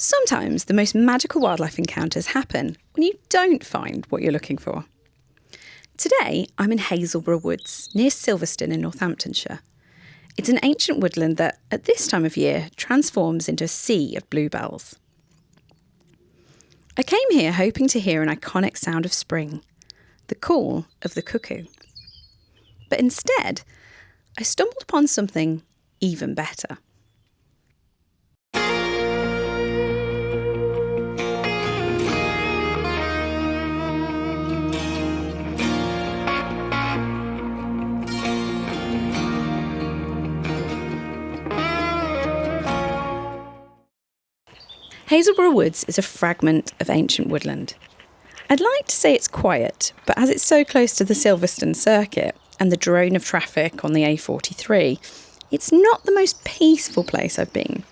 Sometimes the most magical wildlife encounters happen when you don't find what you're looking for. Today, I'm in Hazelborough Woods, near Silverstone in Northamptonshire. It's an ancient woodland that, at this time of year, transforms into a sea of bluebells. I came here hoping to hear an iconic sound of spring, the call of the cuckoo. But instead, I stumbled upon something even better. Hazelborough Woods is a fragment of ancient woodland. I'd like to say it's quiet, but as it's so close to the Silverstone circuit and the drone of traffic on the A43, it's not the most peaceful place I've been.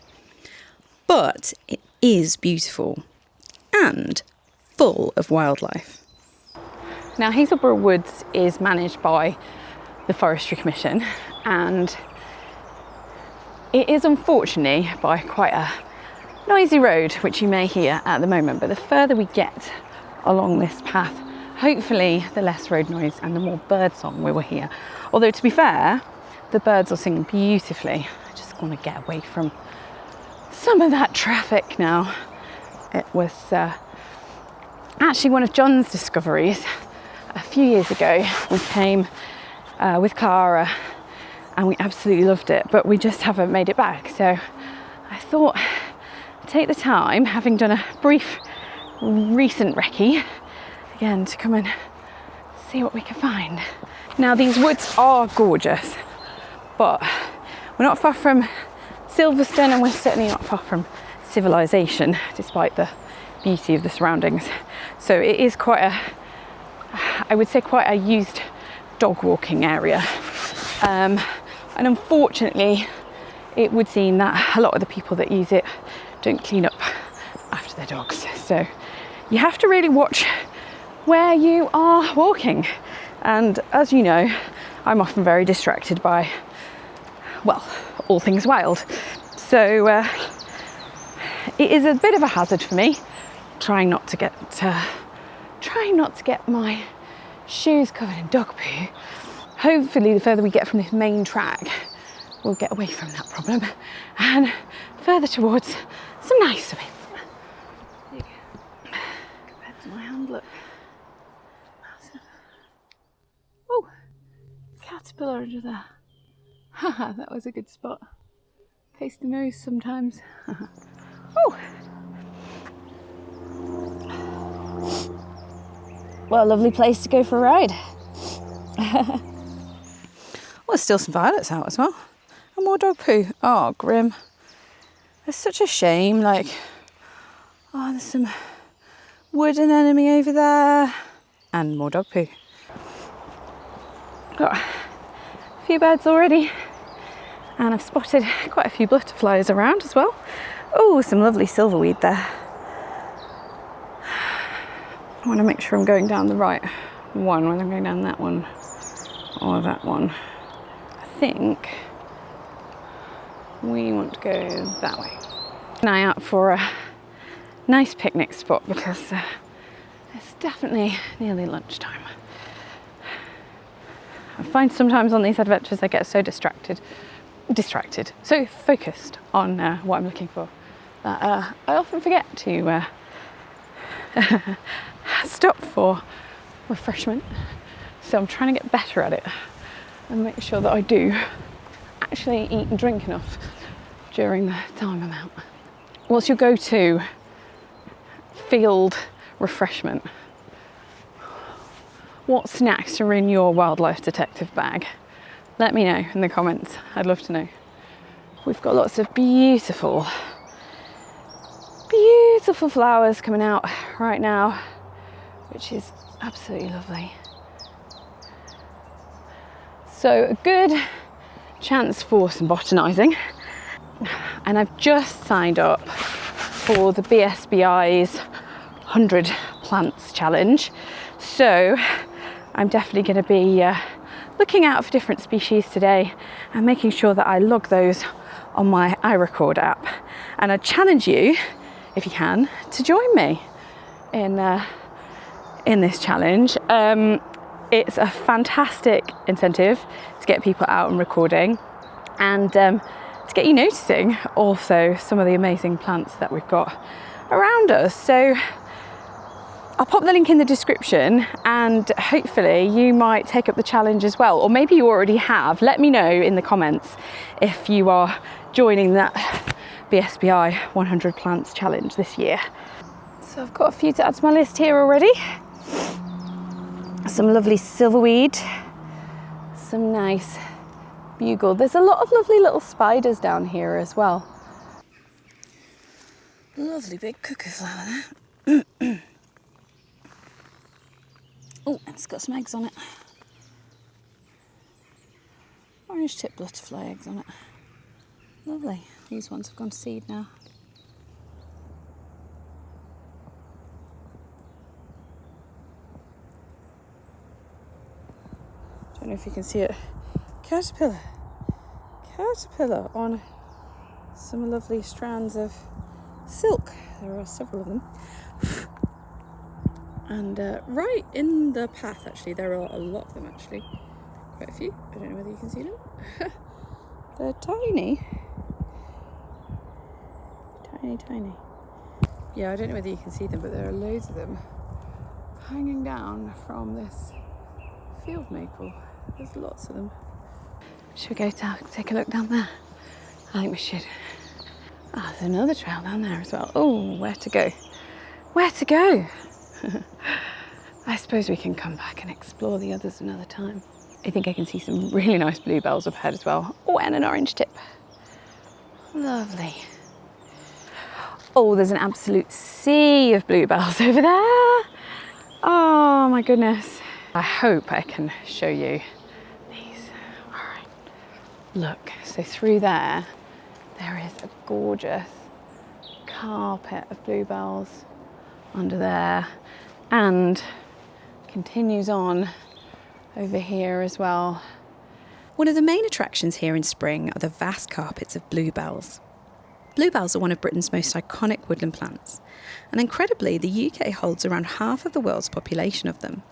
But it is beautiful and full of wildlife. Now, Hazelborough Woods is managed by the Forestry Commission, and it is unfortunately by quite a noisy road, which you may hear at the moment, but the further we get along this path, hopefully the less road noise and the more bird song we will hear. Although, to be fair, the birds are singing beautifully. I just want to get away from some of that traffic now. It was actually one of John's discoveries. A few years ago we came with Clara and we absolutely loved it, but we just haven't made it back. So I thought take the time, having done a brief recent recce, again to come and see what we can find. Now, these woods are gorgeous, but we're not far from Silverstone and we're certainly not far from civilization, despite the beauty of the surroundings. So it is I would say quite a used dog walking area, and unfortunately it would seem that a lot of the people that use it don't clean up after their dogs. So you have to really watch where you are walking. And as you know, I'm often very distracted by, well, all things wild. So it is a bit of a hazard for me, trying not to get my shoes covered in dog poo. Hopefully the further we get from this main track, we'll get away from that problem and further towards some nicer bits. There you go. Compared to my hand, look. Oh, caterpillar under there. Haha, that was a good spot. Taste the nose sometimes. Oh. Well, a lovely place to go for a ride. Well, there's still some violets out as well. And more dog poo. Oh, grim. It's such a shame. Like, oh, there's some wood anemone over there. And more dog poo. Got a few birds already. And I've spotted quite a few butterflies around as well. Oh, some lovely silverweed there. I want to make sure I'm going down the right one, whether I'm going down that one or that one. I think we want to go that way. An eye out for a nice picnic spot because it's definitely nearly lunchtime. I find sometimes on these adventures I get so distracted, so focused on what I'm looking for that I often forget to stop for refreshment. So I'm trying to get better at it and make sure that I do actually eat and drink enough during the time I'm out. What's your go-to field refreshment? What snacks are in your wildlife detective bag? Let me know in the comments. I'd love to know. We've got lots of beautiful flowers coming out right now, which is absolutely lovely. So a good chance for some botanising. And I've just signed up for the BSBI's 100 Plants Challenge. So I'm definitely going to be looking out for different species today and making sure that I log those on my iRecord app. And I challenge you, if you can, to join me in this challenge. It's a fantastic incentive to get people out and recording, and to get you noticing also some of the amazing plants that we've got around us. So I'll pop the link in the description, and hopefully you might take up the challenge as well, or maybe you already have. Let me know in the comments if you are joining that BSBI 100 plants challenge this year. So I've got a few to add to my list here already. Some lovely silverweed, some nice bugle. There's a lot of lovely little spiders down here as well. Lovely big cuckoo flower there. Oh, it's got some eggs on it. Orange tip butterfly eggs on it. Lovely. These ones have gone to seed now. Don't know if you can see it. Caterpillar on some lovely strands of silk. There are several of them. And right in the path, actually, there are a lot of them, actually. Quite a few. I don't know whether you can see them. They're tiny. Tiny. Yeah, I don't know whether you can see them, but there are loads of them hanging down from this field maple. There's lots of them. Should we go take a look down there? I think we should. Ah, there's another trail down there as well. Oh, where to go? Where to go? I suppose we can come back and explore the others another time. I think I can see some really nice bluebells up ahead as well. Oh, and an orange tip. Lovely. Oh, there's an absolute sea of bluebells over there. Oh my goodness. I hope I can show you these. All right. Look, so through there is a gorgeous carpet of bluebells under there, and continues on over here as well. One of the main attractions here in spring are the vast carpets of bluebells. Bluebells are one of Britain's most iconic woodland plants, and incredibly, the UK holds around half of the world's population of them.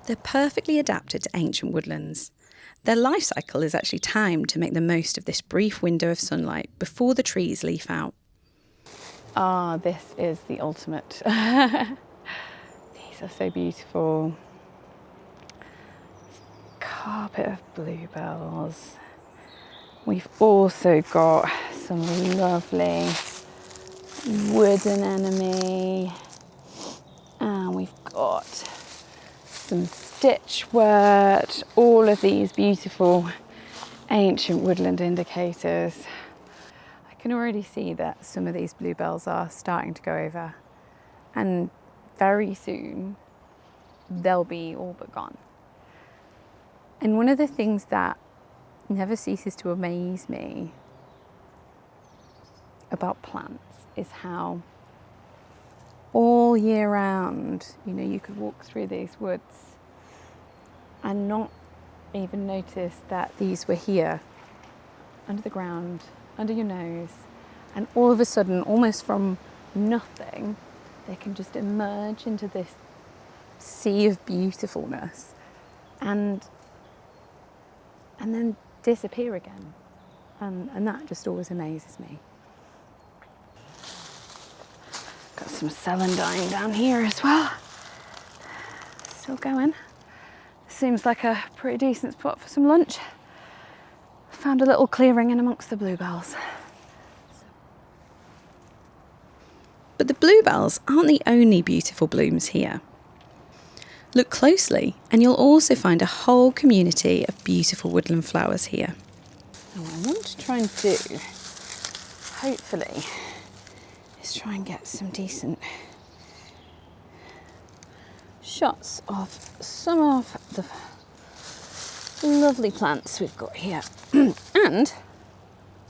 They're perfectly adapted to ancient woodlands. Their life cycle is actually timed to make the most of this brief window of sunlight before the trees leaf out. Ah, this is the ultimate. These are so beautiful. Carpet of bluebells. We've also got some lovely wooden anemone, and we've got some stitchwort, all of these beautiful ancient woodland indicators. I can already see that some of these bluebells are starting to go over, and very soon they'll be all but gone. And one of the things that never ceases to amaze me about plants is how all year round, you could walk through these woods and not even notice that these were here, under the ground, under your nose, and all of a sudden, almost from nothing, they can just emerge into this sea of beautifulness and then disappear again, and that just always amazes me. Got some celandine down here as well. Still going. Seems like a pretty decent spot for some lunch. Found a little clearing in amongst the bluebells. But the bluebells aren't the only beautiful blooms here. Look closely and you'll also find a whole community of beautiful woodland flowers here. And what I want to try and do, hopefully, is try and get some decent shots of some of the lovely plants we've got here. And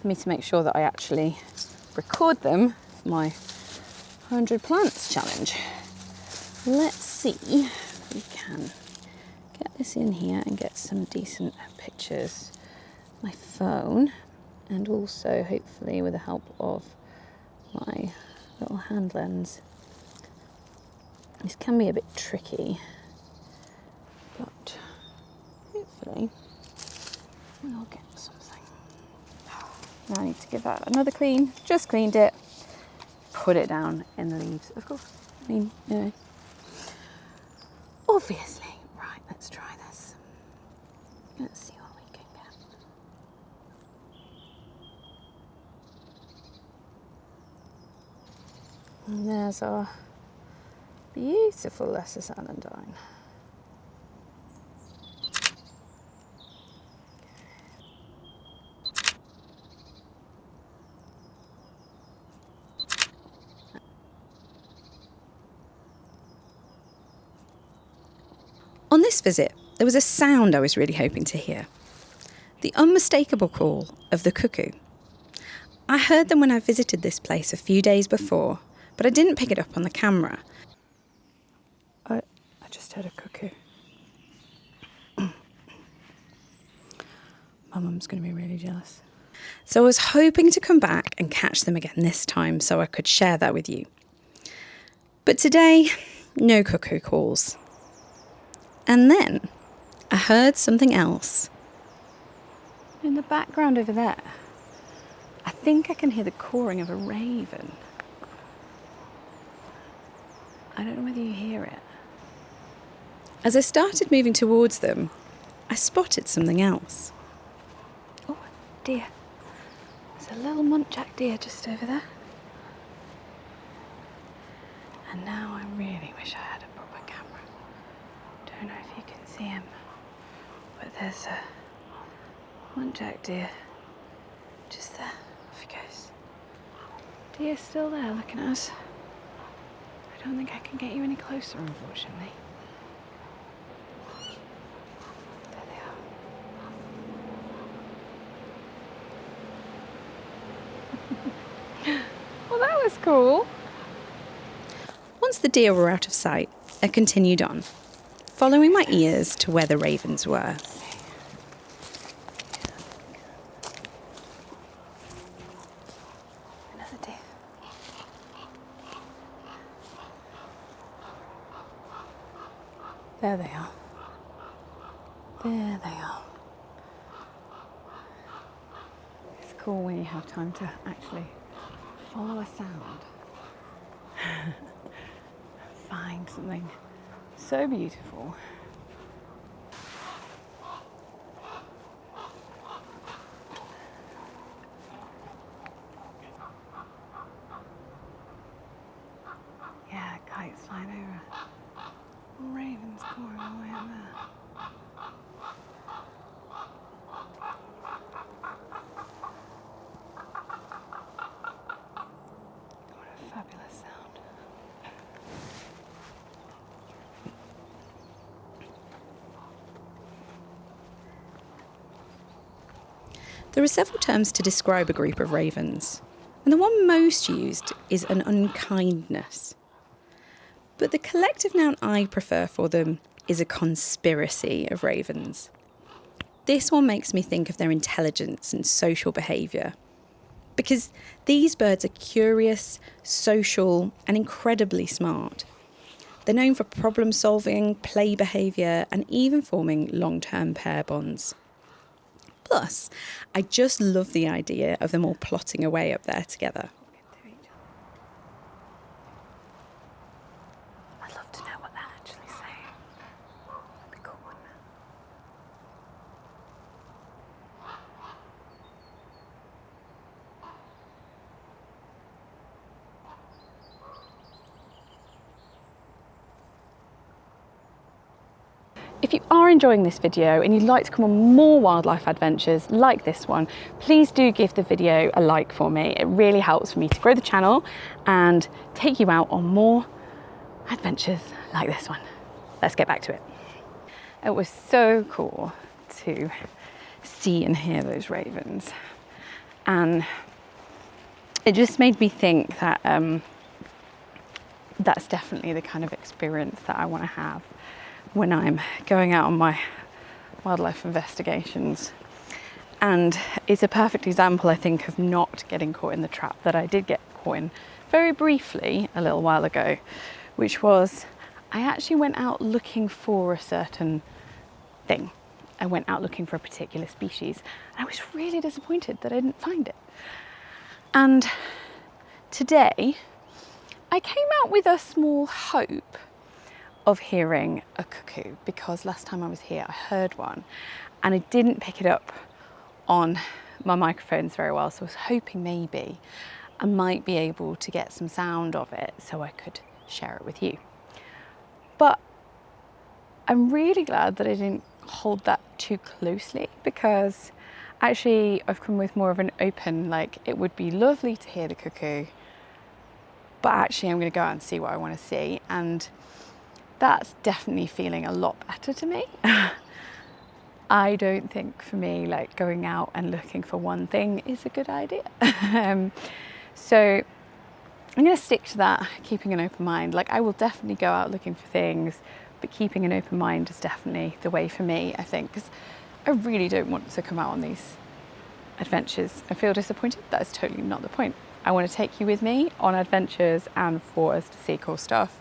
for me to make sure that I actually record them for my 100 plants challenge. Let's see if we can get this in here and get some decent pictures. My phone, and also hopefully with the help of my hand lens. This can be a bit tricky, but hopefully we'll get something. Now I need to give that another clean. Just cleaned it. Put it down in the leaves, of course. I mean, you know. Obviously. Right, let's try this. Let's see what we can get. And there's our beautiful lesser celandine. On this visit, there was a sound I was really hoping to hear. The unmistakable call of the cuckoo. I heard them when I visited this place a few days before, but I didn't pick it up on the camera. I just heard a cuckoo. My mum's going to be really jealous. So I was hoping to come back and catch them again this time so I could share that with you. But today, no cuckoo calls. And then I heard something else. In the background over there, I think I can hear the cawing of a raven. I don't know whether you hear it. As I started moving towards them, I spotted something else. Oh, deer. There's a little Muntjac deer just over there. And now I really wish I had a proper camera. Don't know if you can see him, but there's a Muntjac deer just there. Off he goes. Deer's still there looking at us. I don't think I can get you any closer, unfortunately. There they are. Well, that was cool. Once the deer were out of sight, I continued on, following my ears to where the ravens were. Another deer. There they are. There they are. It's cool when you have time to actually follow a sound. Find something so beautiful. Yeah, kites flying over. Ravens cawing all the way up there. What a fabulous sound. There are several terms to describe a group of ravens, and the one most used is an unkindness. But the collective noun I prefer for them is a conspiracy of ravens. This one makes me think of their intelligence and social behaviour, because these birds are curious, social, and incredibly smart. They're known for problem solving, play behaviour, and even forming long-term pair bonds. Plus, I just love the idea of them all plotting away up there together. I'd love to know what they're actually saying. That'd be cool, wouldn't it? If you are enjoying this video and you'd like to come on more wildlife adventures like this one, please do give the video a like for me. It really helps for me to grow the channel and take you out on more adventures like this one. Let's get back to it. It was so cool to see and hear those ravens. And it just made me think that that's definitely the kind of experience that I want to have when I'm going out on my wildlife investigations. And it's a perfect example, I think, of not getting caught in the trap that I did get caught in very briefly a little while ago, which was I actually went out looking for a certain thing. I went out looking for a particular species, and I was really disappointed that I didn't find it. And today I came out with a small hope of hearing a cuckoo, because last time I was here I heard one and I didn't pick it up on my microphones very well, so I was hoping maybe I might be able to get some sound of it so I could share it with you. But I'm really glad that I didn't hold that too closely, because actually I've come with more of an open, like, it would be lovely to hear the cuckoo, but actually I'm going to go out and see what I want to see, and that's definitely feeling a lot better to me. I don't think for me, like, going out and looking for one thing is a good idea. So I'm going to stick to that, keeping an open mind. Like, I will definitely go out looking for things, but keeping an open mind is definitely the way for me, I think, because I really don't want to come out on these adventures and feel disappointed. That is totally not the point. I want to take you with me on adventures and for us to see cool stuff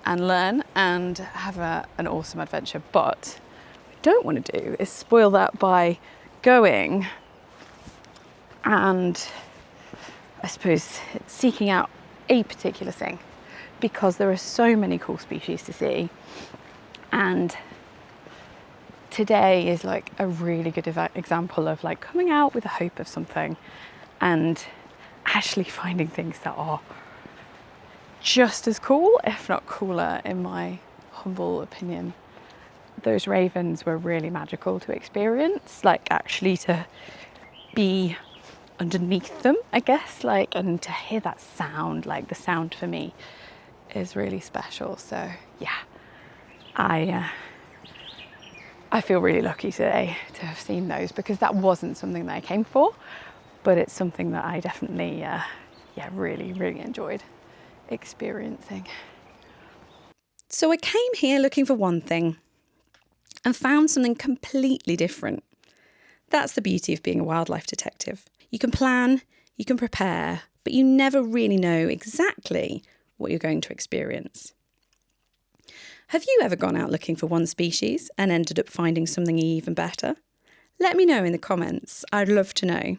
and learn and have an awesome adventure. But what I don't want to do is spoil that by going and, I suppose, seeking out a particular thing, because there are so many cool species to see, and today is like a really good example of like coming out with a hope of something and actually finding things that are just as cool, if not cooler, in my humble opinion. Those ravens were really magical to experience, like actually to be underneath them, I guess, like, and to hear that sound, like the sound for me is really special. So yeah, I feel really lucky today to have seen those, because that wasn't something that I came for, but it's something that I definitely really enjoyed experiencing. So I came here looking for one thing and found something completely different. That's the beauty of being a wildlife detective. You can plan, you can prepare, but you never really know exactly what you're going to experience. Have you ever gone out looking for one species and ended up finding something even better? Let me know in the comments. I'd love to know.